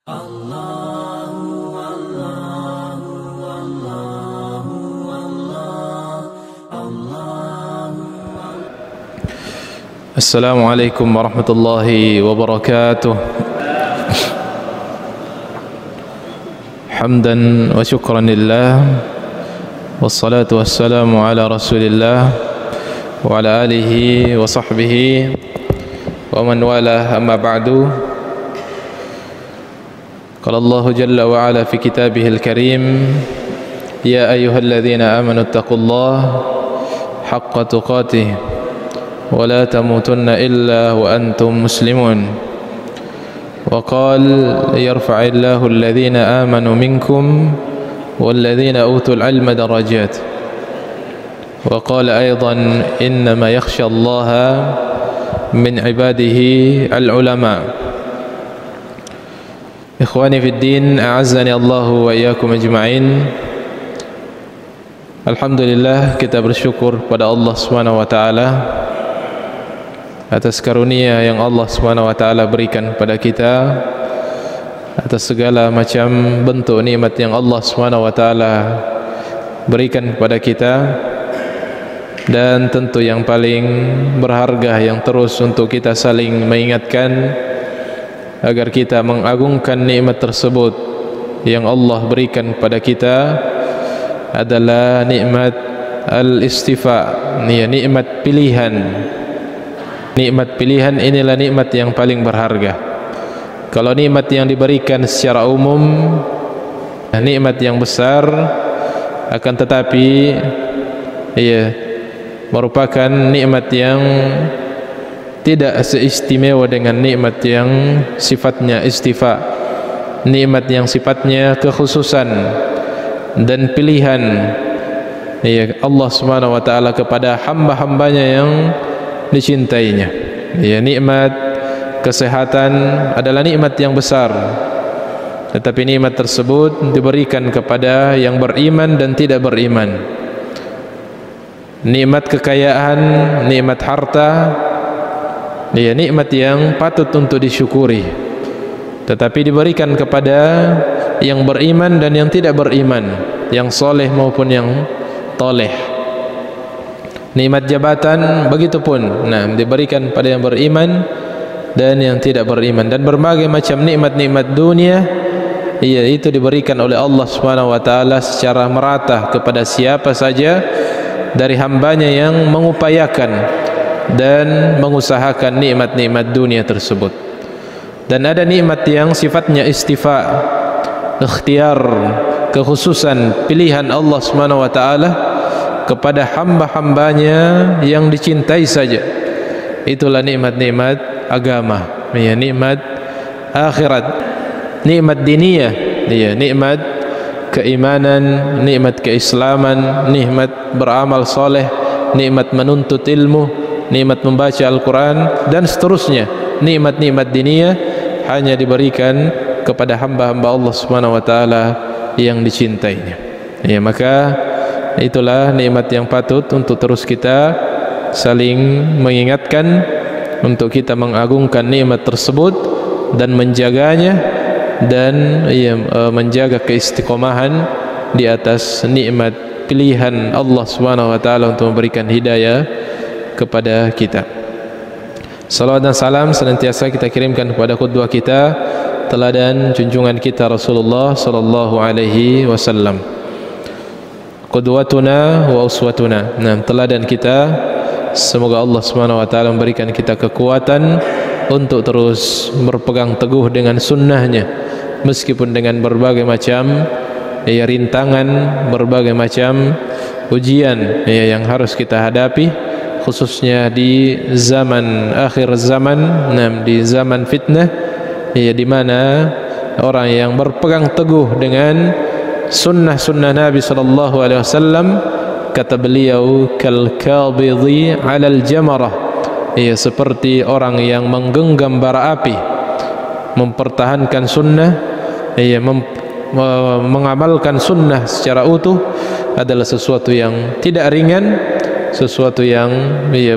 Assalamualaikum warahmatullahi wabarakatuh. Hamdan wa syukran lillah, wassalatu wassalamu ala rasulillah wa ala alihi wa sahbihi wa man wala, amma ba'du. Qala Allahu jalla wa ala fi kitabihil karim, ya ayyuhalladzina amanu taqullaha haqqa tuqatih wa la tamutunna illa wa antum muslimun. Wa qala yarfa'illahu alladhina amanu minkum walladhina utul ilma darajat. Wa qala aidan innama yakhsha Allaha min ibadihi al-ulama. Ikhwani fid din, a'azzani Allahu wa iyyakum ajma'in. Alhamdulillah, kita bersyukur pada Allah Subhanahu wa taala atas karunia yang Allah Subhanahu wa taala berikan pada kita, atas segala macam bentuk nikmat yang Allah Subhanahu wa taala berikan kepada kita. Dan tentu yang paling berharga yang terus untuk kita saling mengingatkan agar kita mengagungkan nikmat tersebut yang Allah berikan kepada kita adalah nikmat al-istifa, nikmat pilihan. Nikmat pilihan inilah nikmat yang paling berharga. Kalau nikmat yang diberikan secara umum nikmat yang besar, akan tetapi merupakan nikmat yang tidak seistimewa dengan nikmat yang sifatnya istifa, nikmat yang sifatnya kekhususan dan pilihan Allah Subhanahu wa taala kepada hamba-hambanya yang dicintainya. Nikmat kesehatan adalah nikmat yang besar, tetapi nikmat tersebut diberikan kepada yang beriman dan tidak beriman. Nikmat kekayaan, nikmat harta, nikmat yang patut untuk disyukuri, tetapi diberikan kepada yang beriman dan yang tidak beriman, yang soleh maupun yang toleh. Nikmat jabatan begitupun, diberikan pada yang beriman dan yang tidak beriman. Dan berbagai macam nikmat-nikmat dunia itu diberikan oleh Allah Subhanahu wa taala secara merata kepada siapa saja dari hambanya yang mengupayakan dan mengusahakan nikmat-nikmat dunia tersebut. Dan ada nikmat yang sifatnya istifa, ikhtiar, kekhususan, pilihan Allah Subhanahu wa taala kepada hamba-hambanya yang dicintai saja. Itulah nikmat-nikmat agama, nikmat akhirat, nikmat diniyah, nikmat keimanan, nikmat keislaman, nikmat beramal soleh, nikmat menuntut ilmu, nikmat membaca Al-Quran, dan seterusnya. Nikmat-nikmat diniyah hanya diberikan kepada hamba-hamba Allah Subhanahu wa taala yang dicintainya. Maka itulah nikmat yang patut untuk terus kita saling mengingatkan, untuk kita mengagungkan nikmat tersebut dan menjaganya, dan menjaga keistiqomahan di atas nikmat pilihan Allah Subhanahu wa taala untuk memberikan hidayah kepada kita. Salawat dan salam senantiasa kita kirimkan kepada qudwah kita, teladan junjungan kita Rasulullah sallallahu alaihi wasallam. Qudwatuna wa uswatuna. Teladan kita, semoga Allah Subhanahu wa taala memberikan kita kekuatan untuk terus berpegang teguh dengan sunnahnya, meskipun dengan berbagai macam rintangan, berbagai macam ujian yang harus kita hadapi, khususnya di zaman akhir zaman, di zaman fitnah, di mana orang yang berpegang teguh dengan sunnah-sunnah Nabi sallallahu alaihi wasallam, kata beliau, kal qabidhi 'alal jamarah, seperti orang yang menggenggam bara api. Mempertahankan sunnah, mengamalkan sunnah secara utuh adalah sesuatu yang tidak ringan, sesuatu yang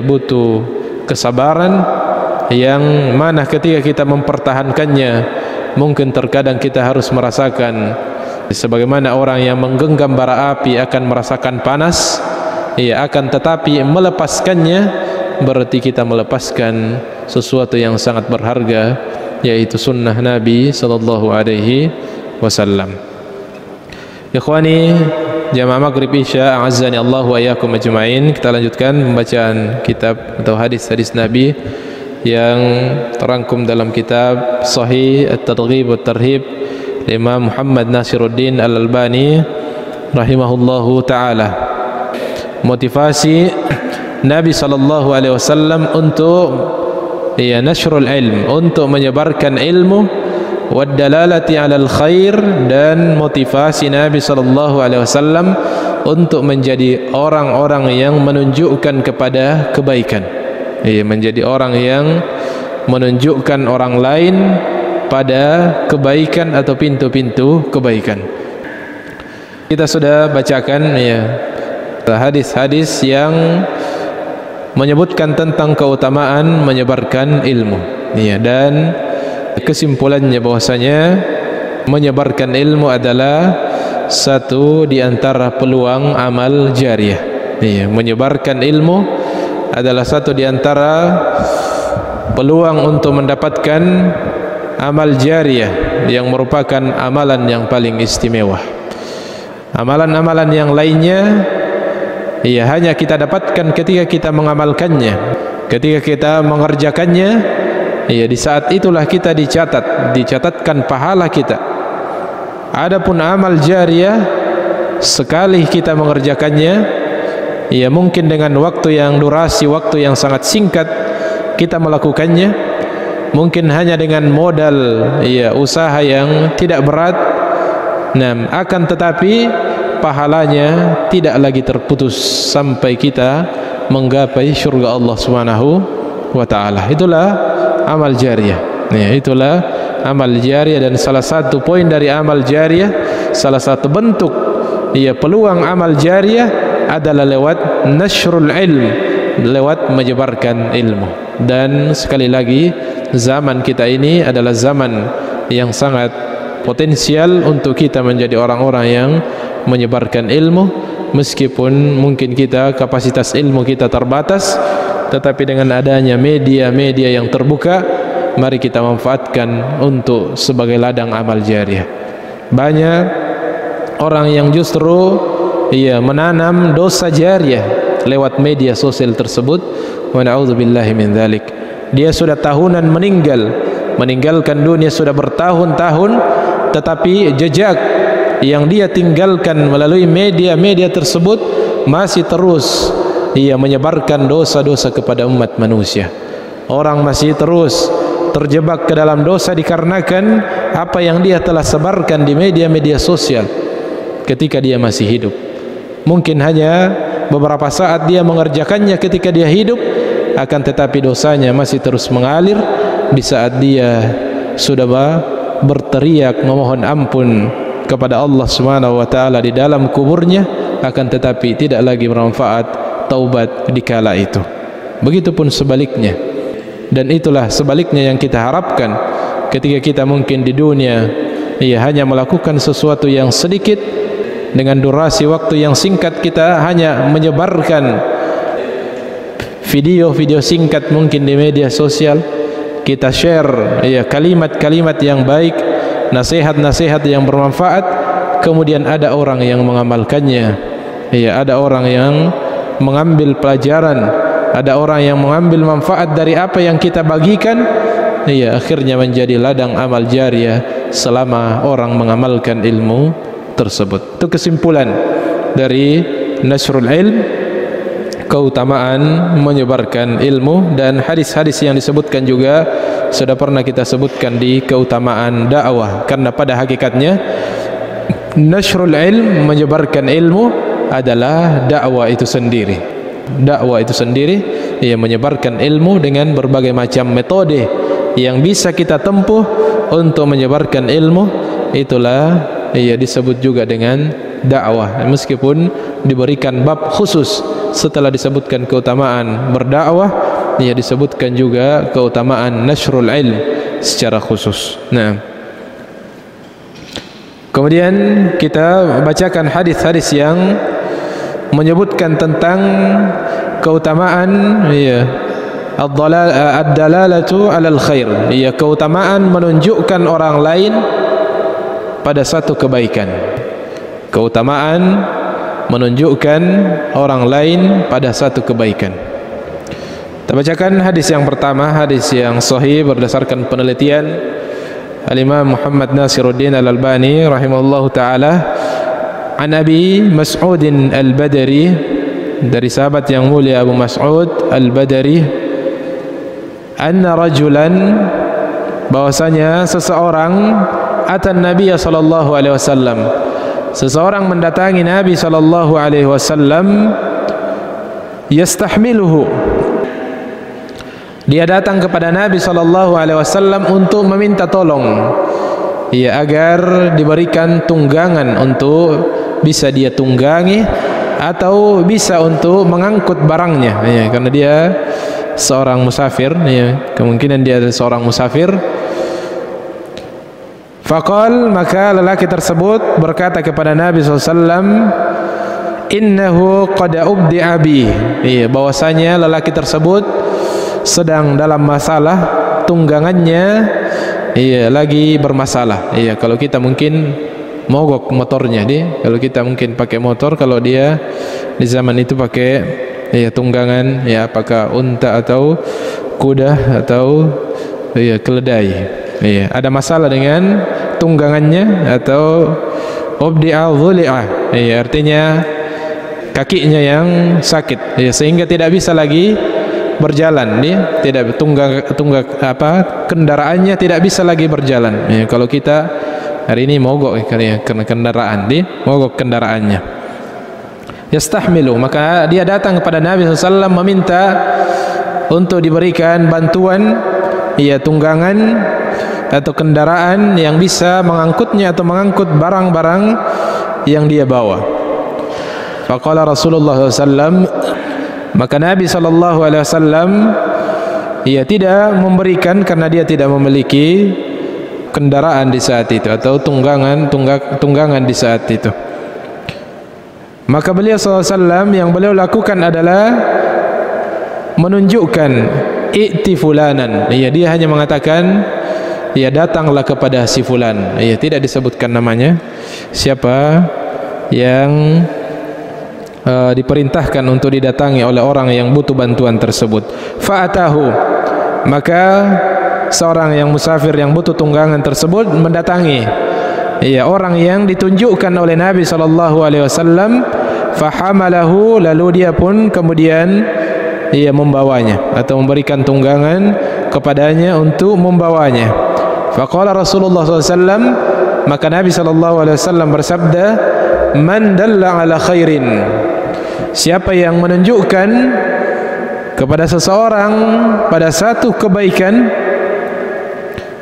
butuh kesabaran, yang mana ketika kita mempertahankannya mungkin terkadang kita harus merasakan sebagaimana orang yang menggenggam bara api akan merasakan panas, ya, akan tetapi melepaskannya berarti kita melepaskan sesuatu yang sangat berharga, yaitu sunnah Nabi sallallahu alaihi wasallam. Ikhwani jamaah maghrib isya, a'azzani Allah wa iyyakum ajma'in. Kita lanjutkan pembacaan kitab atau hadis-hadis Nabi yang terangkum dalam kitab Sahih At-Targhib wa At-Tarhib Imam Muhammad Nasiruddin Al-Albani rahimahullahu taala. Motivasi Nabi sallallahu alaihi wasallam untuk nashrul ilm, untuk menyebarkan ilmu, wad dalalati 'alal khair, dan motivasi Nabi sallallahu alaihi wasallam untuk menjadi orang-orang yang menunjukkan kepada kebaikan. Menjadi orang yang menunjukkan orang lain pada kebaikan atau pintu-pintu kebaikan. Kita sudah bacakan hadis-hadis yang menyebutkan tentang keutamaan menyebarkan ilmu, dan kesimpulannya bahwasanya menyebarkan ilmu adalah satu di antara peluang amal jariah. Menyebarkan ilmu adalah satu di antara peluang untuk mendapatkan amal jariah yang merupakan amalan yang paling istimewa. Amalan-amalan yang lainnya hanya kita dapatkan ketika kita mengamalkannya, ketika kita mengerjakannya. Di saat itulah kita dicatatkan pahala kita. Adapun amal jariah, sekali kita mengerjakannya, mungkin dengan durasi waktu yang sangat singkat kita melakukannya, mungkin hanya dengan modal usaha yang tidak berat, akan tetapi pahalanya tidak lagi terputus sampai kita menggapai surga Allah Subhanahu wa taala. Itulah amal jariah. Itulah amal jariah, dan salah satu poin dari amal jariah, salah satu bentuk peluang amal jariah adalah lewat nashrul ilm, lewat menyebarkan ilmu. Dan sekali lagi, zaman kita ini adalah zaman yang sangat potensial untuk kita menjadi orang-orang yang menyebarkan ilmu, meskipun mungkin kapasitas ilmu kita terbatas, tetapi dengan adanya media-media yang terbuka, mari kita manfaatkan untuk sebagai ladang amal jariah. Banyak orang yang justru menanam dosa jariah lewat media sosial tersebut. Wa na'udzubillahi min dzalik. Dia sudah tahunan meninggalkan dunia, sudah bertahun-tahun, tetapi jejak yang dia tinggalkan melalui media-media tersebut masih terus menyebarkan dosa-dosa kepada umat manusia. Orang masih terus terjebak ke dalam dosa dikarenakan apa yang dia telah sebarkan di media-media sosial ketika dia masih hidup. Mungkin hanya beberapa saat dia mengerjakannya ketika dia hidup, akan tetapi dosanya masih terus mengalir di saat dia sudah berteriak memohon ampun kepada Allah Subhanahu wa taala di dalam kuburnya, akan tetapi tidak lagi bermanfaat taubat di kala itu. Begitupun sebaliknya. Dan itulah sebaliknya yang kita harapkan ketika kita mungkin di dunia hanya melakukan sesuatu yang sedikit, dengan durasi waktu yang singkat kita hanya menyebarkan video-video singkat mungkin di media sosial, kita share kalimat-kalimat yang baik, nasihat-nasihat yang bermanfaat, kemudian ada orang yang mengamalkannya, ada orang yang mengambil pelajaran, ada orang yang mengambil manfaat dari apa yang kita bagikan, akhirnya menjadi ladang amal jariah selama orang mengamalkan ilmu tersebut. Itu kesimpulan dari nasrul ilm, keutamaan menyebarkan ilmu. Dan hadis-hadis yang disebutkan juga sudah pernah kita sebutkan di keutamaan dakwah, karena pada hakikatnya nasrul ilm, menyebarkan ilmu, adalah dakwah itu sendiri. Dakwah itu sendiri, menyebarkan ilmu dengan berbagai macam metode yang bisa kita tempuh untuk menyebarkan ilmu, itulah disebut juga dengan dakwah. Meskipun diberikan bab khusus setelah disebutkan keutamaan berdakwah, disebutkan juga keutamaan nasrul ilm secara khusus. Nah, Kemudian kita bacakan hadis-hadis yang menyebutkan tentang keutamaan ad-dalalatu 'alal khair, keutamaan menunjukkan orang lain pada satu kebaikan. Keutamaan menunjukkan orang lain pada satu kebaikan. Kita bacakan hadis yang pertama, hadis yang sahih berdasarkan penelitian Al-Imam Muhammad Nasiruddin Al-Albani rahimahullahu taala, an Abi Mas'ud Al-Badri, dari sahabat yang mulia Abu Mas'ud Al-Badri, anna rajulan, bahwasanya seseorang, atan Nabi sallallahu alaihi wasallam, seseorang mendatangi Nabi sallallahu alaihi wasallam, yastahmiluhu, dia datang kepada Nabi sallallahu alaihi wasallam untuk meminta tolong, agar diberikan tunggangan untuk bisa dia tunggangi atau bisa untuk mengangkut barangnya, karena dia seorang musafir, kemungkinan dia seorang musafir. Faqal, maka lelaki tersebut berkata kepada Nabi SAW, innahu qad ubdi'a bi, bahwasanya lelaki tersebut sedang dalam masalah, tunggangannya lagi bermasalah. Kalau kita mungkin mogok motornya, kalau kita mungkin pakai motor, kalau dia di zaman itu pakai tunggangan, apakah unta atau kuda atau keledai, ada masalah dengan tunggangannya, atau ubdi'a dhuli'ah, artinya kakinya yang sakit, sehingga tidak bisa lagi berjalan, tidak kendaraannya tidak bisa lagi berjalan. Kalau kita hari ini mogok karena kendaraan, mogok kendaraannya. Yastahmilu, maka dia datang kepada Nabi SAW meminta untuk diberikan bantuan, tunggangan atau kendaraan yang bisa mengangkutnya atau mengangkut barang-barang yang dia bawa. Faqala Rasulullah SAW, maka Nabi SAW tidak memberikan, karena dia tidak memiliki kendaraan di saat itu atau tunggangan di saat itu. Maka beliau SAW, yang beliau lakukan adalah menunjukkan i'ti fulanan, dia hanya mengatakan datanglah kepada si fulan, tidak disebutkan namanya, siapa yang diperintahkan untuk didatangi oleh orang yang butuh bantuan tersebut. Fa'atahu, maka seorang yang musafir yang butuh tunggangan tersebut mendatangi orang yang ditunjukkan oleh Nabi SAW. Fahamalahu, lalu dia pun kemudian membawanya atau memberikan tunggangan kepadanya untuk membawanya. Faqala Rasulullah SAW, maka Nabi SAW bersabda, man dalla ala khairin, siapa yang menunjukkan kepada seseorang pada satu kebaikan,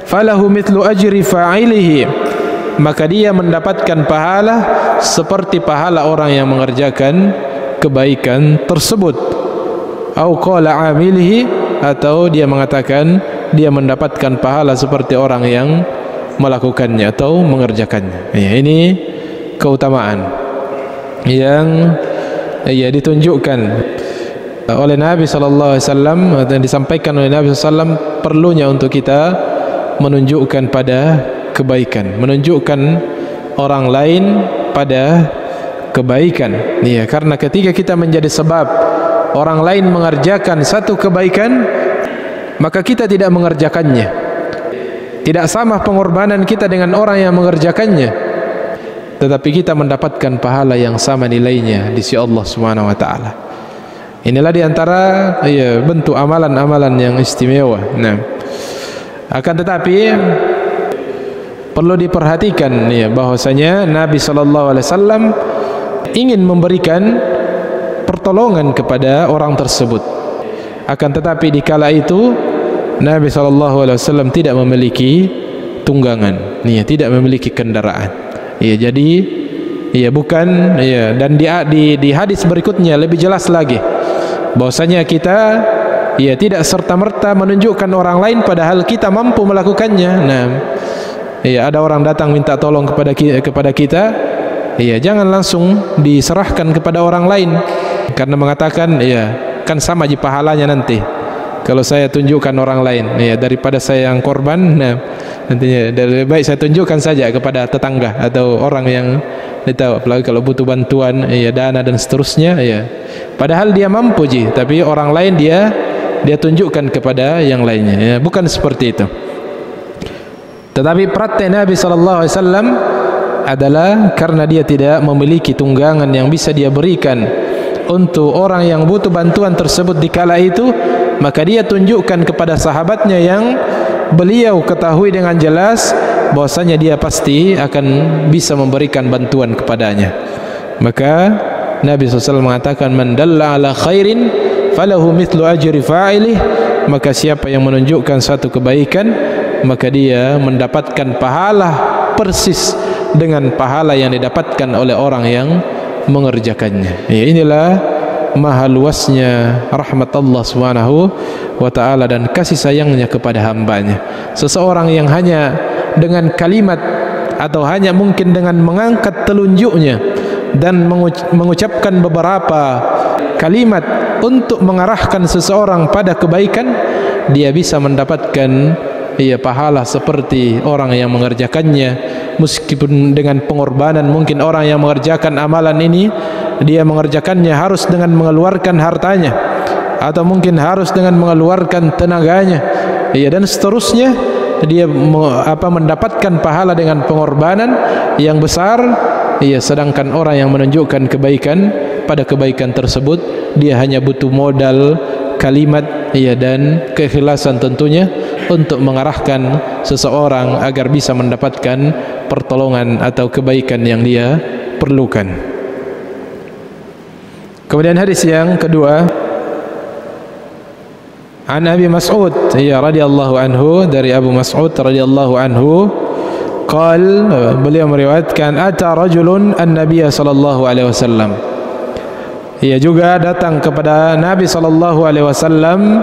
falahu mithlu ajri fa'ilihi, maka dia mendapatkan pahala seperti pahala orang yang mengerjakan kebaikan tersebut. Au qala amilihi, atau dia mengatakan dia mendapatkan pahala seperti orang yang melakukannya atau mengerjakannya. Ini keutamaan yang ditunjukkan oleh Nabi SAW dan disampaikan oleh Nabi SAW, perlunya untuk kita menunjukkan pada kebaikan, menunjukkan orang lain pada kebaikan. Karena ketika kita menjadi sebab orang lain mengerjakan satu kebaikan, maka kita tidak mengerjakannya. Tidak sama pengorbanan kita dengan orang yang mengerjakannya, tetapi kita mendapatkan pahala yang sama nilainya di sisi Allah Subhanahu wa taala. Inilah diantara bentuk amalan-amalan yang istimewa. Akan tetapi perlu diperhatikan bahwasanya Nabi SAW ingin memberikan pertolongan kepada orang tersebut. Akan tetapi di kala itu Nabi SAW tidak memiliki tunggangan, tidak memiliki kendaraan. Jadi bukan, dan di hadis berikutnya lebih jelas lagi bahwasanya kita tidak serta-merta menunjukkan orang lain padahal kita mampu melakukannya. ya ada orang datang minta tolong kepada kita, ya jangan langsung diserahkan kepada orang lain, karena mengatakan ya kan sama aja pahalanya nanti kalau saya tunjukkan orang lain, ya daripada saya yang korban. Nah, nantinya lebih baik saya tunjukkan saja kepada tetangga atau orang yang tahu, apalagi kalau butuh bantuan, ya dana dan seterusnya, ya padahal dia mampu tapi orang lain dia tunjukkan kepada yang lainnya, ya bukan seperti itu. Tetapi praktek Nabi sallallahu alaihi wasallam adalah karena dia tidak memiliki tunggangan yang bisa dia berikan untuk orang yang butuh bantuan tersebut di kala itu, maka dia tunjukkan kepada sahabatnya yang beliau ketahui dengan jelas bahwasanya dia pasti akan bisa memberikan bantuan kepadanya. Maka Nabi SAW mengatakan, man dalla ala khairin falahu mithlu ajri fa'ilih, maka siapa yang menunjukkan satu kebaikan, maka dia mendapatkan pahala persis dengan pahala yang didapatkan oleh orang yang mengerjakannya. Ya, inilah maha luasnya rahmat Allah Subhanahu wa ta'ala dan kasih sayangnya kepada hambanya. Seseorang yang hanya dengan kalimat atau hanya mungkin dengan mengangkat telunjuknya dan mengucapkan beberapa kalimat untuk mengarahkan seseorang pada kebaikan, dia bisa mendapatkan pahala seperti orang yang mengerjakannya, meskipun dengan pengorbanan. Mungkin orang yang mengerjakan amalan ini dia mengerjakannya harus dengan mengeluarkan hartanya, atau mungkin harus dengan mengeluarkan tenaganya, dan seterusnya. Dia mendapatkan pahala dengan pengorbanan yang besar, sedangkan orang yang menunjukkan kebaikan, pada kebaikan tersebut dia hanya butuh modal kalimat, dan keikhlasan tentunya untuk mengarahkan seseorang agar bisa mendapatkan pertolongan atau kebaikan yang dia perlukan. Kemudian hadis yang kedua, an Abi Mas'ud radhiyallahu anhu, dari Abu Mas'ud radhiyallahu anhu, beliau meriwayatkan, ata rajulun an-nabiy sallallahu alaihi wasallam, ia juga datang kepada Nabi sallallahu alaihi wasallam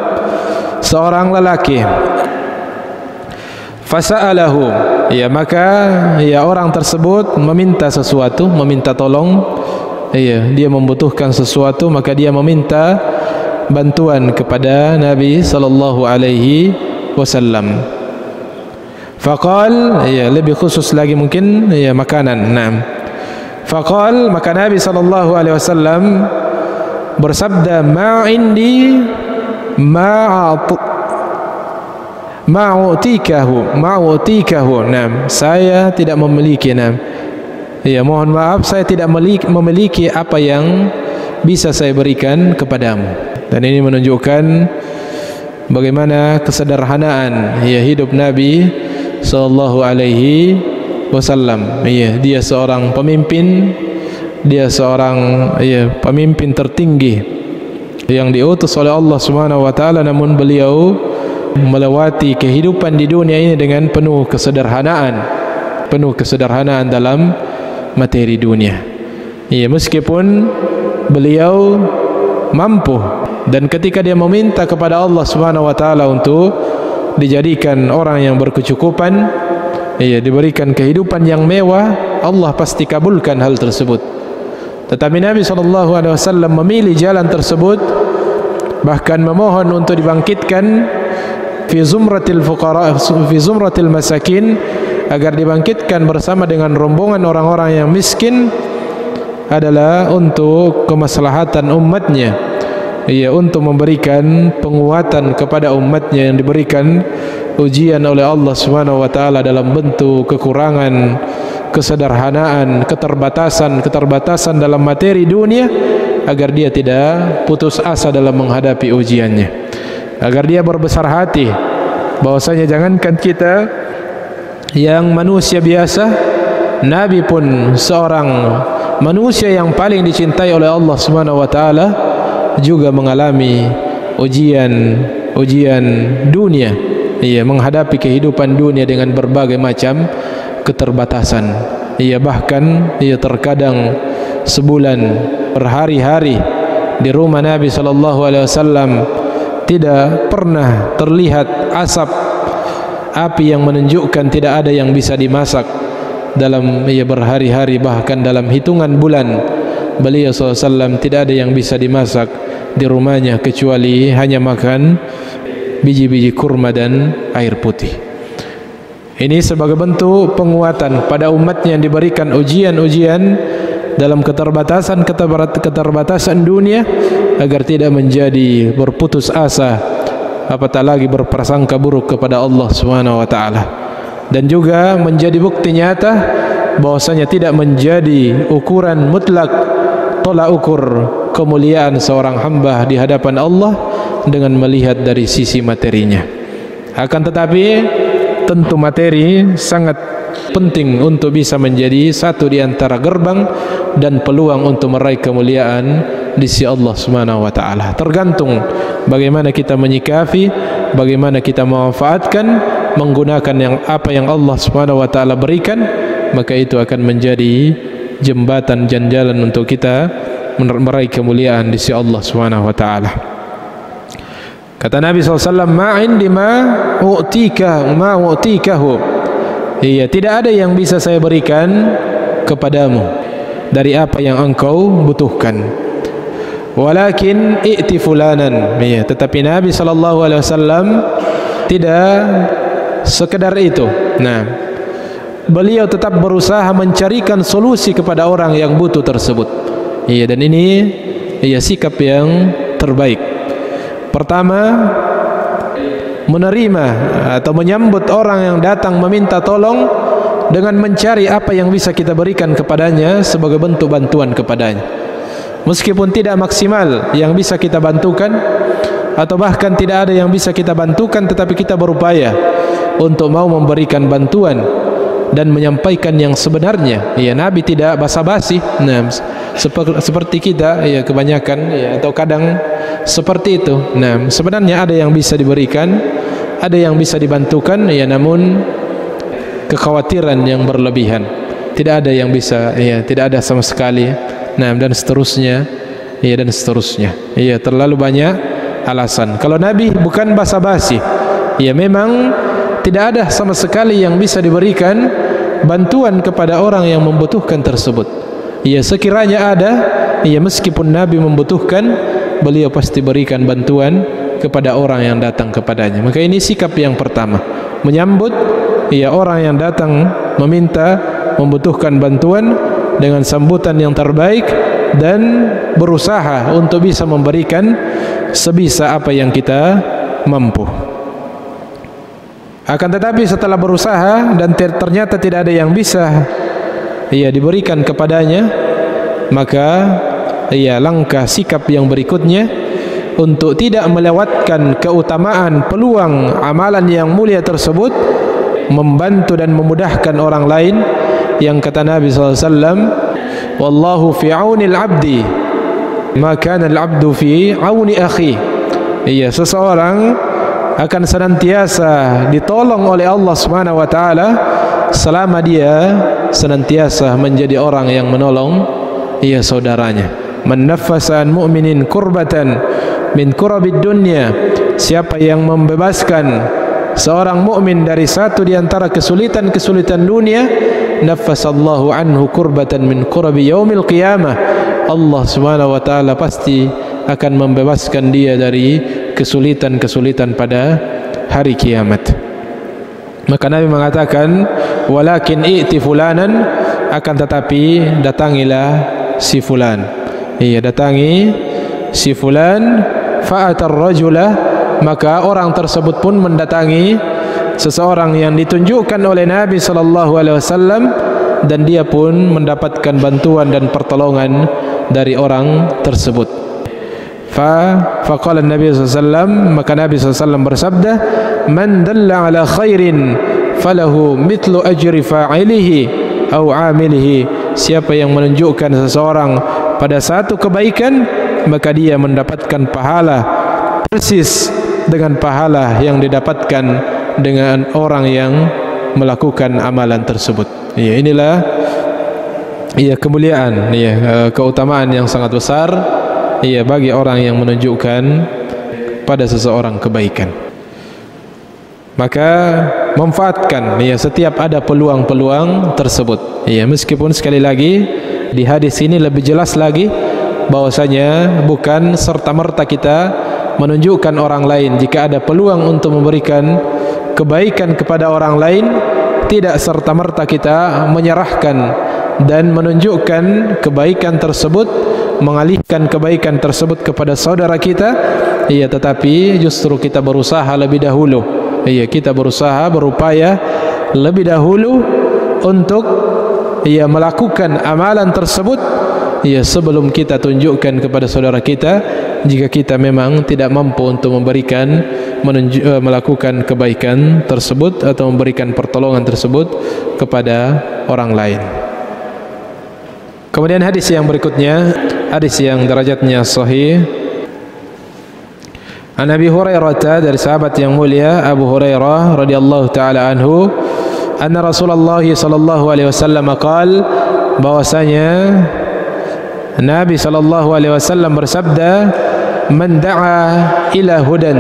seorang lelaki. Fasa'alahu, maka orang tersebut meminta sesuatu, meminta tolong, dia membutuhkan sesuatu, maka dia meminta bantuan kepada Nabi sallallahu alaihi wasallam. Faqal, lebih khusus lagi mungkin makanan. Naam. Faqal, maka Nabi sallallahu alaihi wasallam bersabda, ma indi ma'utikahu. Naam, saya tidak memiliki. Naam. Mohon maaf, saya tidak memiliki apa yang bisa saya berikan kepadamu. Dan ini menunjukkan bagaimana kesederhanaan hidup Nabi sallallahu alaihi wasallam. Dia seorang pemimpin, dia seorang pemimpin tertinggi yang diutus oleh Allah Subhanahu wa taala, namun beliau melewati kehidupan di dunia ini dengan penuh kesederhanaan dalam materi dunia. Meskipun beliau mampu, dan ketika dia meminta kepada Allah Subhanahu wa taala untuk dijadikan orang yang berkecukupan, diberikan kehidupan yang mewah, Allah pasti kabulkan hal tersebut. Tetapi Nabi sallallahu alaihi wasallam memilih jalan tersebut, bahkan memohon untuk dibangkitkan fi zumratil fuqara, fi zumratil masakin, agar dibangkitkan bersama dengan rombongan orang-orang yang miskin, adalah untuk kemaslahatan umatnya, untuk memberikan penguatan kepada umatnya yang diberikan ujian oleh Allah Subhanahu wa taala dalam bentuk kekurangan, kesederhanaan, keterbatasan dalam materi dunia, agar dia tidak putus asa dalam menghadapi ujiannya, agar dia berbesar hati bahwasanya jangankan kita yang manusia biasa, Nabi pun seorang manusia yang paling dicintai oleh Allah Subhanahu wa taala juga mengalami ujian dunia, menghadapi kehidupan dunia dengan berbagai macam keterbatasan. Bahkan terkadang sebulan, berhari-hari di rumah Nabi sallallahu alaihi wasallam tidak pernah terlihat api yang menunjukkan tidak ada yang bisa dimasak dalam berhari-hari, bahkan dalam hitungan bulan. Beliau SAW tidak ada yang bisa dimasak di rumahnya kecuali hanya makan biji-biji kurma dan air putih. Ini sebagai bentuk penguatan pada umatnya yang diberikan ujian-ujian dalam keterbatasan dunia, agar tidak menjadi berputus asa, apatah lagi berprasangka buruk kepada Allah Subhanahu wa taala. Dan juga menjadi bukti nyata bahwasanya tidak menjadi ukuran mutlak tolak ukur kemuliaan seorang hamba di hadapan Allah dengan melihat dari sisi materinya. Akan tetapi tentu materi sangat penting untuk bisa menjadi satu di antara gerbang dan peluang untuk meraih kemuliaan di sisi Allah Subhanahu wa taala. Tergantung bagaimana kita menyikapi, bagaimana kita memanfaatkan, menggunakan apa yang Allah Subhanahu wa taala berikan, maka itu akan menjadi jembatan dan jalan untuk kita meraih kemuliaan di sisi Allah Subhanahu wa taala. Kata Nabi SAW, ma'indi ma'u'tikahu. Iya, tidak ada yang bisa saya berikan kepadamu dari apa yang engkau butuhkan. Walakin i'ti fulanan. Iya, tetapi Nabi SAW tidak sekedar itu. Nah, beliau tetap berusaha mencarikan solusi kepada orang yang butuh tersebut. Iya, dan ini sikap yang terbaik. Pertama, menerima atau menyambut orang yang datang meminta tolong dengan mencari apa yang bisa kita berikan kepadanya sebagai bentuk bantuan kepadanya. Meskipun tidak maksimal yang bisa kita bantukan, atau bahkan tidak ada yang bisa kita bantukan, tetapi kita berupaya untuk mau memberikan bantuan dan menyampaikan yang sebenarnya. Ya, Nabi tidak basa-basi. Nah, seperti kita kebanyakan atau kadang seperti itu. Nah, sebenarnya ada yang bisa diberikan, ada yang bisa dibantukan, namun kekhawatiran yang berlebihan. Tidak ada yang bisa, tidak ada sama sekali. Nah, dan seterusnya, dan seterusnya. Terlalu banyak alasan. Kalau Nabi bukan basa-basi. Memang tidak ada sama sekali yang bisa diberikan bantuan kepada orang yang membutuhkan tersebut. Sekiranya ada, meskipun Nabi membutuhkan, beliau pasti berikan bantuan kepada orang yang datang kepadanya. Maka ini sikap yang pertama, menyambut orang yang datang meminta, membutuhkan bantuan dengan sambutan yang terbaik, dan berusaha untuk bisa memberikan sebisa apa yang kita mampu. Akan tetapi setelah berusaha dan ternyata tidak ada yang bisa diberikan kepadanya, maka langkah sikap yang berikutnya untuk tidak melewatkan keutamaan peluang amalan yang mulia tersebut, membantu dan memudahkan orang lain. Yang kata Nabi SAW, wallahu fi auni al-abdi ma kana al-abdu fi auni akhi. Seseorang akan senantiasa ditolong oleh Allah Subhanahu wa taala selama dia senantiasa menjadi orang yang menolong saudaranya. Man naffasa an mu'minin kurbatan min kurabid dunya. Siapa yang membebaskan seorang mukmin dari satu di antara kesulitan-kesulitan dunia, naffasallahu anhu kurbatan min kurabi yaumil qiyamah. Allah Subhanahu wa taala pasti akan membebaskan dia dari kesulitan-kesulitan pada hari kiamat. Maka Nabi mengatakan, walakin i'ti fulanan, akan tetapi datangilah si fulan. Datangi si fulan. Fa'atar rajula, maka orang tersebut pun mendatangi seseorang yang ditunjukkan oleh Nabi SAW, dan dia pun mendapatkan bantuan dan pertolongan dari orang tersebut. Faqala Nabi SAW, maka Nabi SAW bersabda, man dalla ala khairin falahu mithlu ajri fa'ilihi au amilihi. Siapa yang menunjukkan seseorang pada satu kebaikan, maka dia mendapatkan pahala persis dengan pahala yang didapatkan dengan orang yang melakukan amalan tersebut. Inilah kemuliaan, keutamaan yang sangat besar bagi orang yang menunjukkan pada seseorang kebaikan. maka manfaatkan setiap ada peluang-peluang tersebut. Meskipun sekali lagi di hadis ini lebih jelas lagi bahwasanya bukan serta-merta kita menunjukkan orang lain. Jika ada peluang untuk memberikan kebaikan kepada orang lain, tidak serta-merta kita menyerahkan dan menunjukkan kebaikan tersebut, mengalihkan kebaikan tersebut kepada saudara kita, tetapi justru kita berusaha lebih dahulu. Kita berusaha, berupaya lebih dahulu untuk melakukan amalan tersebut sebelum kita tunjukkan kepada saudara kita, jika kita memang tidak mampu untuk memberikan melakukan kebaikan tersebut atau memberikan pertolongan tersebut kepada orang lain. Kemudian hadis yang berikutnya, hadis yang derajatnya sahih, an Abi Hurairah, dari sahabat yang mulia Abu Hurairah radhiyallahu taala anhu, anna Rasulullah sallallahu alaihi wasallam qaal, bahwasanya Nabi sallallahu alaihi wasallam bersabda, man da'a ila hudan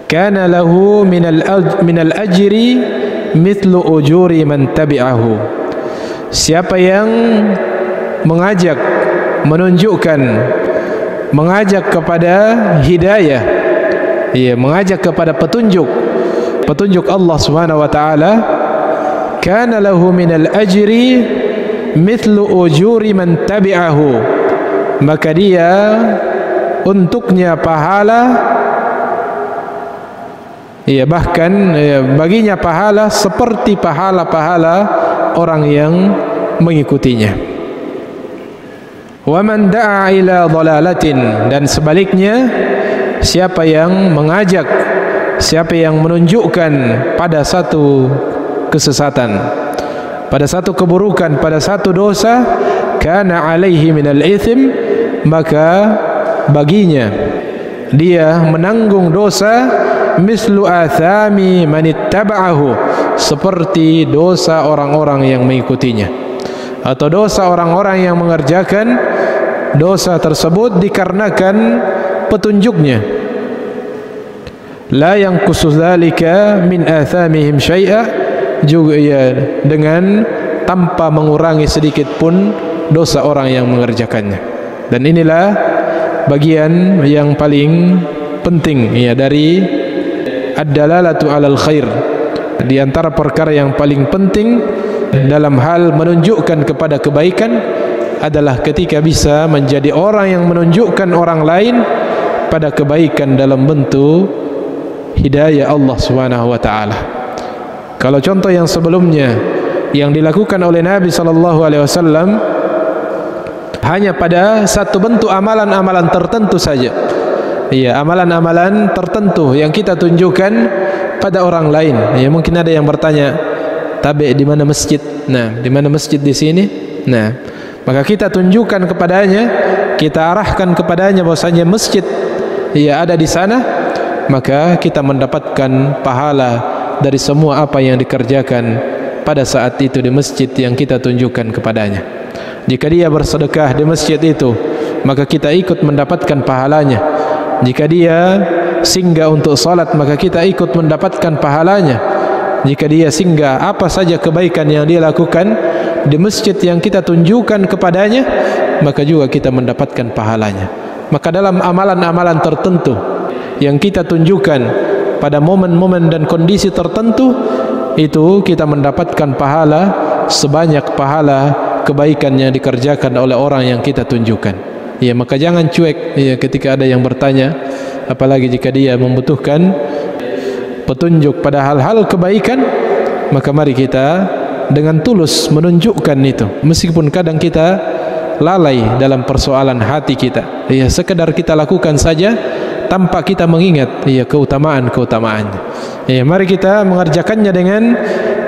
kana lahu min al-ajri mithlu ujuri man tabi'ahu. Siapa yang mengajak, menunjukkan, mengajak kepada hidayah, mengajak kepada petunjuk Allah Subhanahu wa taala, kana lahu minal ajri mithlu ujuri man tabi'ahu, maka dia untuknya pahala, bahkan baginya pahala seperti pahala-pahala orang yang mengikutinya. Wa man da'a ila dhalalatin, dan sebaliknya siapa yang mengajak, siapa yang menunjukkan pada satu kesesatan, pada satu keburukan, pada satu dosa, kana alaihi minal ithim, maka baginya dia menanggung dosa mislu athami man ittaba'ahu, seperti dosa orang-orang yang mengikutinya, atau dosa orang-orang yang mengerjakan dosa tersebut dikarenakan petunjuknya. La yanqusu dzalika min athamihim syai'a, juga dengan tanpa mengurangi sedikit pun dosa orang yang mengerjakannya. Dan inilah bagian yang paling penting dari ad-dalalatu 'alal khair. Di antara perkara yang paling penting dalam hal menunjukkan kepada kebaikan adalah ketika bisa menjadi orang yang menunjukkan orang lain pada kebaikan dalam bentuk hidayah Allah Subhanahu wa taala. Kalau contoh yang sebelumnya yang dilakukan oleh Nabi sallallahu alaihi wasallam hanya pada satu bentuk amalan-amalan tertentu saja. Amalan-amalan tertentu yang kita tunjukkan pada orang lain. Mungkin ada yang bertanya, tabe di mana masjid? Nah, di mana masjid di sini? Nah, maka kita tunjukkan kepadanya, kita arahkan kepadanya bahwasanya masjid ada di sana, maka kita mendapatkan pahala dari semua apa yang dikerjakan pada saat itu di masjid yang kita tunjukkan kepadanya. Jika dia bersedekah di masjid itu, maka kita ikut mendapatkan pahalanya. Jika dia singgah untuk salat, maka kita ikut mendapatkan pahalanya. Jika dia singgah apa saja kebaikan yang dia lakukan di masjid yang kita tunjukkan kepadanya, maka juga kita mendapatkan pahalanya. Maka dalam amalan-amalan tertentu yang kita tunjukkan pada momen-momen dan kondisi tertentu, itu kita mendapatkan pahala sebanyak pahala kebaikan yang dikerjakan oleh orang yang kita tunjukkan. Maka jangan cuek ketika ada yang bertanya, apalagi jika dia membutuhkan petunjuk pada hal-hal kebaikan, maka mari kita dengan tulus menunjukkan itu, meskipun kadang kita lalai dalam persoalan hati kita. Sekedar kita lakukan saja tanpa kita mengingat keutamaan-keutamaannya. Mari kita mengerjakannya dengan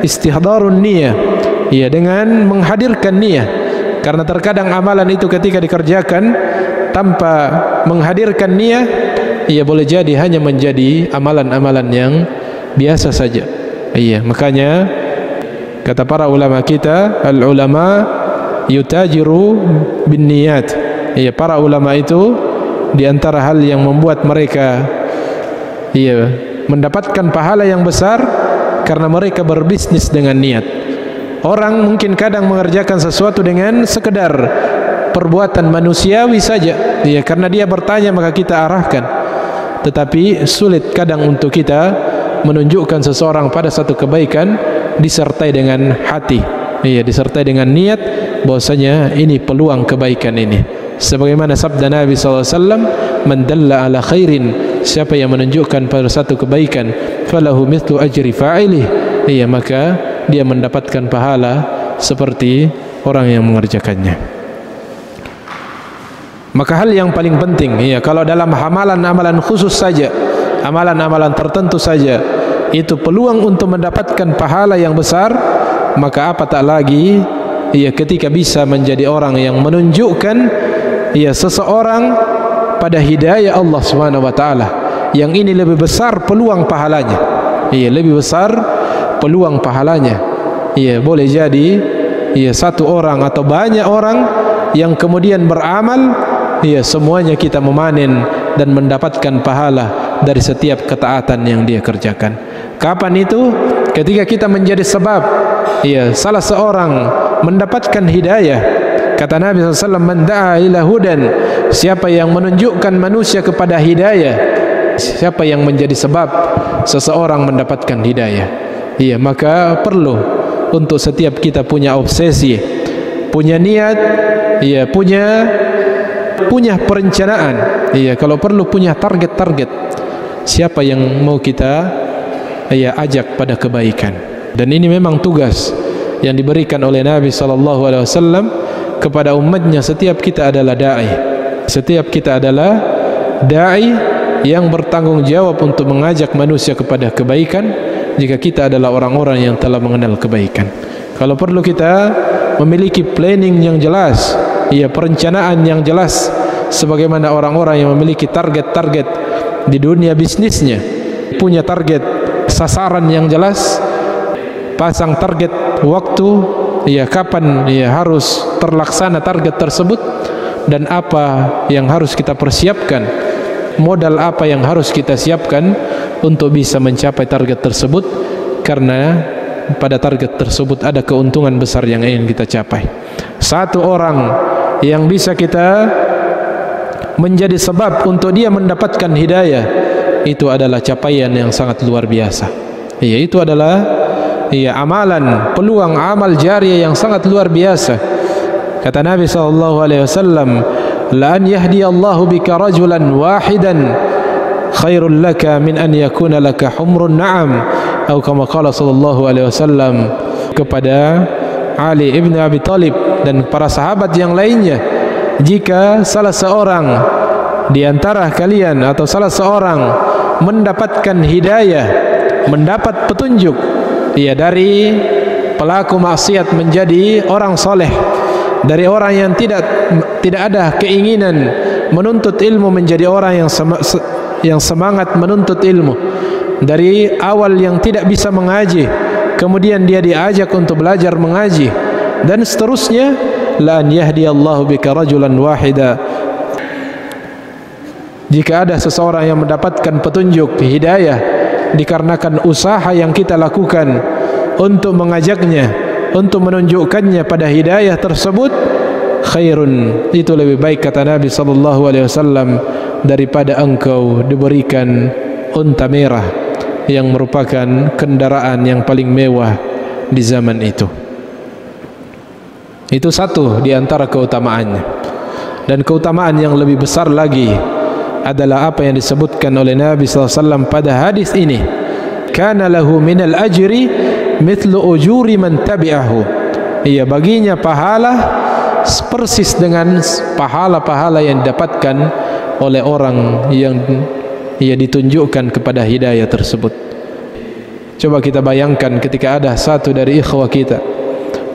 istihdarun niyah, dengan menghadirkan niyah. Karena terkadang amalan itu ketika dikerjakan tanpa menghadirkan niyah, boleh jadi hanya menjadi amalan-amalan yang biasa saja. Makanya kata para ulama kita, al-ulama yutajiru bin niyat. Para ulama itu di antara hal yang membuat mereka mendapatkan pahala yang besar karena mereka berbisnis dengan niat. Orang mungkin kadang mengerjakan sesuatu dengan sekedar perbuatan manusiawi saja, ya, karena dia bertanya maka kita arahkan. Tetapi sulit kadang untuk kita menunjukkan seseorang pada satu kebaikan disertai dengan hati, ya, disertai dengan niat bahwasanya ini peluang kebaikan ini. Sebagaimana sabda Nabi SAW, man dalla ala khairin, siapa yang menunjukkan pada satu kebaikan, falahu mithlu ajri fa'ilih, ya, maka dia mendapatkan pahala seperti orang yang mengerjakannya. Maka hal yang paling penting, ya, kalau dalam amalan-amalan khusus saja, amalan-amalan tertentu saja, itu peluang untuk mendapatkan pahala yang besar, maka apa tak lagi, ya, ketika bisa menjadi orang yang menunjukkan, ya, seseorang pada hidayah Allah Subhanahu wa taala, yang ini lebih besar peluang pahalanya, ya, lebih besar peluang pahalanya. Ya, boleh jadi, ya, satu orang atau banyak orang yang kemudian beramal, ya, semuanya kita memanen dan mendapatkan pahala dari setiap ketaatan yang dia kerjakan. Kapan itu? Ketika kita menjadi sebab, ya, salah seorang mendapatkan hidayah. Kata Nabi SAW, man da'a ila hudan, siapa yang menunjukkan manusia kepada hidayah, siapa yang menjadi sebab seseorang mendapatkan hidayah, iya, maka perlu untuk setiap kita punya obsesi, punya niat, iya, punya perencanaan, iya, kalau perlu punya target-target, siapa yang mau kita, iya, ajak pada kebaikan. Dan ini memang tugas yang diberikan oleh Nabi SAW kepada umatnya. Setiap kita adalah da'i, setiap kita adalah da'i yang bertanggung jawab untuk mengajak manusia kepada kebaikan jika kita adalah orang-orang yang telah mengenal kebaikan. Kalau perlu kita memiliki planning yang jelas, ya, perencanaan yang jelas, sebagaimana orang-orang yang memiliki target-target di dunia bisnisnya, punya target sasaran yang jelas, pasang target waktu, ya, kapan, ya, harus terlaksana target tersebut, dan apa yang harus kita persiapkan, modal apa yang harus kita siapkan untuk bisa mencapai target tersebut, karena pada target tersebut ada keuntungan besar yang ingin kita capai. Satu orang yang bisa kita menjadi sebab untuk dia mendapatkan hidayah, itu adalah capaian yang sangat luar biasa. Ya, itu adalah, ya, amalan, peluang amal jariah yang sangat luar biasa. Kata Nabi SAW, la an yahdiyallahu bika rajulan wahidan khairul laka min an yakuna laka humrun na'am, atau kama qala sallallahu alaihi wasallam kepada Ali ibn Abi Thalib dan para sahabat yang lainnya, jika salah seorang di antara kalian atau salah seorang mendapatkan hidayah, mendapat petunjuk, ya, dari pelaku maksiat menjadi orang soleh, dari orang yang tidak ada keinginan menuntut ilmu menjadi orang yang semangat menuntut ilmu, dari awal yang tidak bisa mengaji kemudian dia diajak untuk belajar mengaji, dan seterusnya, la an yahdiyallahu bika rajulan wahida, jika ada seseorang yang mendapatkan petunjuk hidayah dikarenakan usaha yang kita lakukan untuk mengajaknya, untuk menunjukkannya pada hidayah tersebut, khairun, itu lebih baik, kata Nabi SAW, daripada engkau diberikan unta merah yang merupakan kendaraan yang paling mewah di zaman itu. Itu satu di antara keutamaannya. Dan keutamaan yang lebih besar lagi adalah apa yang disebutkan oleh Nabi SAW pada hadis ini, kana lahu minal ajri mithlu ujuri man tabi'ahu, iya, baginya pahala persis dengan pahala-pahala yang didapatkan oleh orang yang ia ditunjukkan kepada hidayah tersebut. Coba kita bayangkan ketika ada satu dari ikhwah kita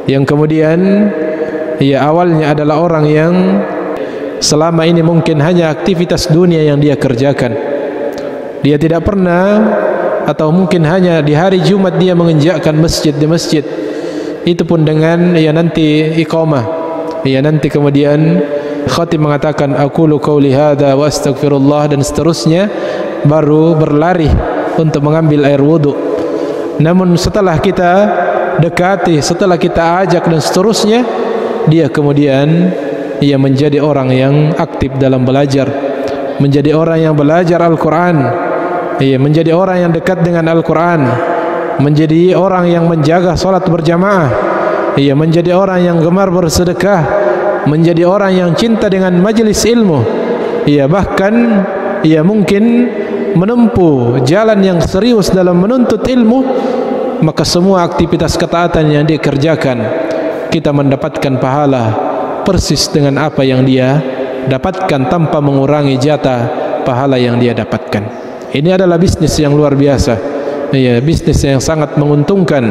yang kemudian, ia awalnya adalah orang yang selama ini mungkin hanya aktivitas dunia yang dia kerjakan, dia tidak pernah, atau mungkin hanya di hari Jumat dia menginjakkan masjid di masjid, itu pun dengan, ya, nanti iqamah, ya, nanti kemudian khatib mengatakan aqulu qauli hadza wa astaghfirullah, dan seterusnya, baru berlari, untuk mengambil air wudu. Namun setelah kita dekati, setelah kita ajak dan seterusnya, dia kemudian menjadi orang yang aktif dalam belajar, menjadi orang yang belajar Al-Quran, menjadi orang yang dekat dengan Al-Quran, menjadi orang yang menjaga salat berjamaah, menjadi orang yang gemar bersedekah, menjadi orang yang cinta dengan majelis ilmu, bahkan mungkin menempuh jalan yang serius dalam menuntut ilmu. Maka semua aktivitas ketaatan yang dia kerjakan, kita mendapatkan pahala persis dengan apa yang dia dapatkan tanpa mengurangi jatah pahala yang dia dapatkan. Ini adalah bisnis yang luar biasa, bisnis yang sangat menguntungkan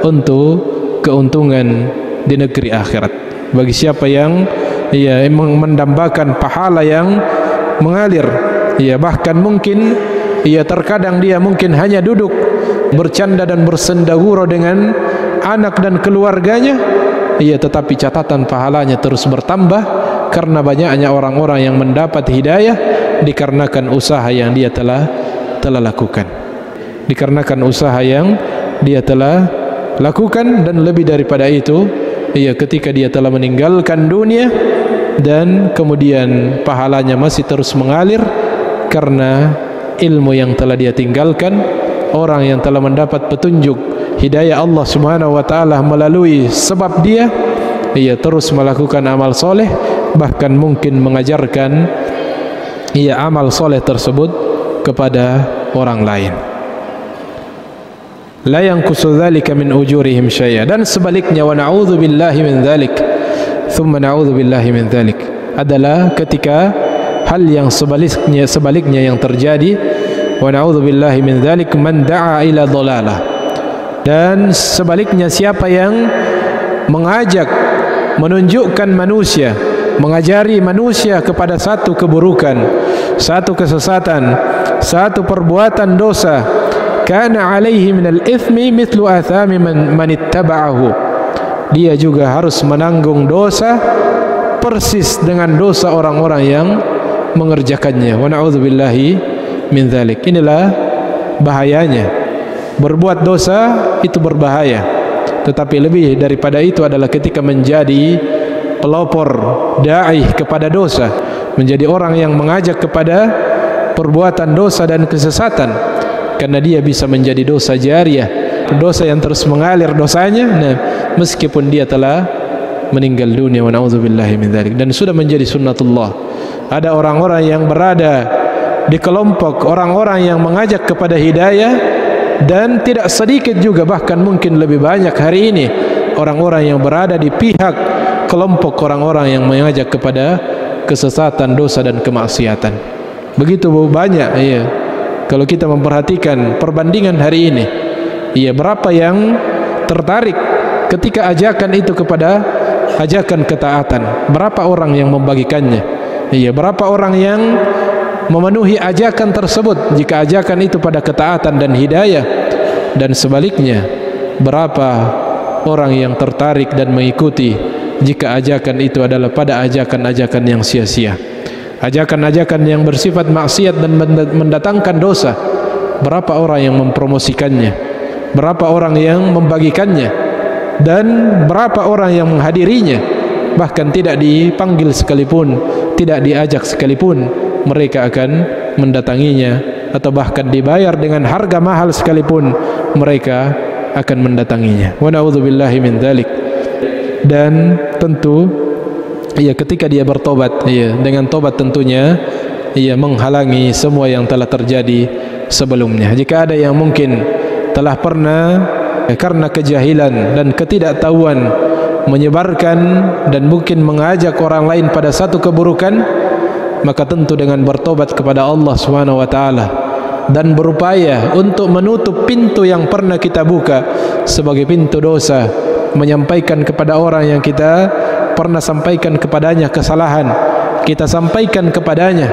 untuk keuntungan di negeri akhirat. Bagi siapa yang mendambakan pahala yang mengalir, bahkan mungkin terkadang dia mungkin hanya duduk bercanda dan bersendahura dengan anak dan keluarganya, tetapi catatan pahalanya terus bertambah karena banyaknya orang-orang yang mendapat hidayah dikarenakan usaha yang dia telah lakukan, dikarenakan usaha yang dia telah lakukan. Dan lebih daripada itu, ketika dia telah meninggalkan dunia dan kemudian pahalanya masih terus mengalir karena ilmu yang telah dia tinggalkan. Orang yang telah mendapat petunjuk hidayah Allah Subhanahu wa taala melalui sebab dia terus melakukan amal soleh, bahkan mungkin mengajarkan amal soleh tersebut kepada orang lain. La yanqusu dzalika min ujurihim syai'a. Dan sebaliknya, wa na'udzu billahi min dzalik, thumma na'udzu billahi min dzalik, adalah ketika hal yang sebaliknya yang terjadi. Wa na'udzu billahi min dzalik man da'a ila dhalalah. Dan sebaliknya, siapa yang mengajak, menunjukkan manusia, mengajari manusia kepada satu keburukan, satu kesesatan, satu perbuatan dosa, kana alaihi minal ithmi mithlu athami man ittaba'ahu, dia juga harus menanggung dosa persis dengan dosa orang-orang yang mengerjakannya. Wa na'udzu billahi min dzalik. Inilah bahayanya. Berbuat dosa itu berbahaya, tetapi lebih daripada itu adalah ketika menjadi pelopor, dai kepada dosa, menjadi orang yang mengajak kepada perbuatan dosa dan kesesatan, karena dia bisa menjadi dosa jariah, dosa yang terus mengalir dosanya, meskipun dia telah meninggal dunia. Wa na'udzubillahi min dzalik. Dan sudah menjadi sunnatullah. Ada orang-orang yang berada di kelompok orang-orang yang mengajak kepada hidayah, dan tidak sedikit juga, bahkan mungkin lebih banyak hari ini orang-orang yang berada di pihak kelompok orang-orang yang mengajak kepada kesesatan, dosa dan kemaksiatan. Begitu banyak. Kalau kita memperhatikan perbandingan hari ini, berapa yang tertarik ketika ajakan itu kepada ajakan ketaatan, berapa orang yang membagikannya, berapa orang yang memenuhi ajakan tersebut jika ajakan itu pada ketaatan dan hidayah, dan sebaliknya berapa orang yang tertarik dan mengikuti jika ajakan itu adalah pada ajakan-ajakan yang sia-sia, ajakan-ajakan yang bersifat maksiat dan mendatangkan dosa. Berapa orang yang mempromosikannya, berapa orang yang membagikannya, dan berapa orang yang menghadirinya, bahkan tidak dipanggil sekalipun, tidak diajak sekalipun, mereka akan mendatanginya, atau bahkan dibayar dengan harga mahal sekalipun mereka akan mendatanginya. Wa na'udzubillahi min dzalik. Dan tentu ketika dia bertobat, dengan tobat tentunya menghalangi semua yang telah terjadi sebelumnya. Jika ada yang mungkin telah pernah karena kejahilan dan ketidaktahuan menyebarkan dan mungkin mengajak orang lain pada satu keburukan, maka tentu dengan bertobat kepada Allah Subhanahu wa taala dan berupaya untuk menutup pintu yang pernah kita buka sebagai pintu dosa, menyampaikan kepada orang yang kita pernah sampaikan kepadanya kesalahan, kita sampaikan kepadanya,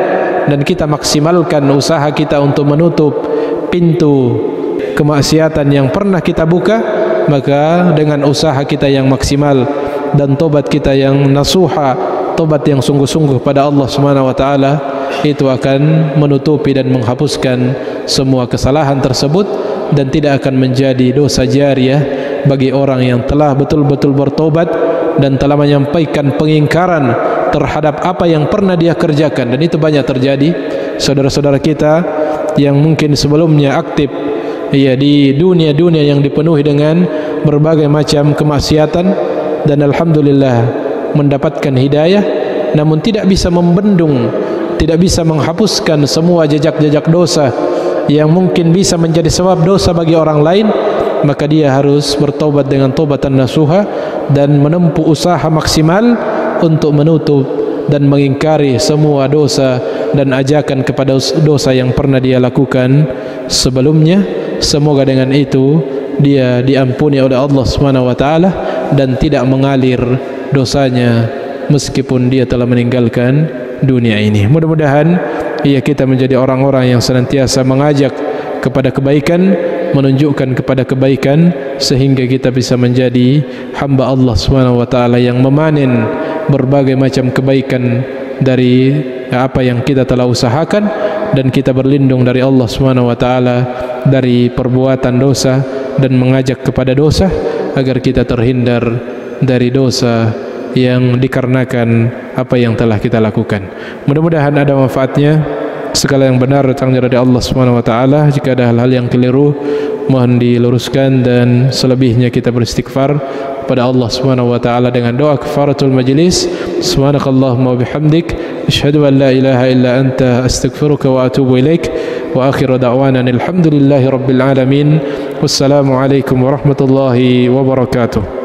dan kita maksimalkan usaha kita untuk menutup pintu kemaksiatan yang pernah kita buka. Maka dengan usaha kita yang maksimal dan tobat kita yang nasuha, tobat yang sungguh-sungguh pada Allah Subhanahu wa taala, itu akan menutupi dan menghapuskan semua kesalahan tersebut, dan tidak akan menjadi dosa jariyah bagi orang yang telah betul-betul bertobat dan telah menyampaikan pengingkaran terhadap apa yang pernah dia kerjakan. Dan itu banyak terjadi saudara-saudara kita yang mungkin sebelumnya aktif di dunia-dunia yang dipenuhi dengan berbagai macam kemaksiatan, dan alhamdulillah mendapatkan hidayah, namun tidak bisa membendung, tidak bisa menghapuskan semua jejak-jejak dosa yang mungkin bisa menjadi sebab dosa bagi orang lain. Maka dia harus bertobat dengan taubatan nasuha dan menempuh usaha maksimal untuk menutup dan mengingkari semua dosa dan ajakan kepada dosa yang pernah dia lakukan sebelumnya. Semoga dengan itu dia diampuni oleh Allah Subhanahu wa taala dan tidak mengalir dosanya meskipun dia telah meninggalkan dunia ini. Mudah-mudahan kita menjadi orang-orang yang senantiasa mengajak kepada kebaikan, menunjukkan kepada kebaikan, sehingga kita bisa menjadi hamba Allah Subhanahu wa taala yang memanen berbagai macam kebaikan dari apa yang kita telah usahakan, dan kita berlindung dari Allah Subhanahu wa taala dari perbuatan dosa dan mengajak kepada dosa agar kita terhindar dari dosa yang dikarenakan apa yang telah kita lakukan. Mudah-mudahan ada manfaatnya. Segala yang benar datangnya dari Allah Subhanahu wa taala. Jika ada hal-hal yang keliru, mohon diluruskan, dan selebihnya kita beristighfar pada Allah Subhanahu wa taala dengan doa kafaratul majlis. Subhanakallahumma wa bihamdik, asyhadu an la ilaha illa anta, astaghfiruka wa atubu ilaik. Wa akhiru da'wana alhamdulillahi rabbil alamin. Wassalamu alaikum warahmatullahi wabarakatuh.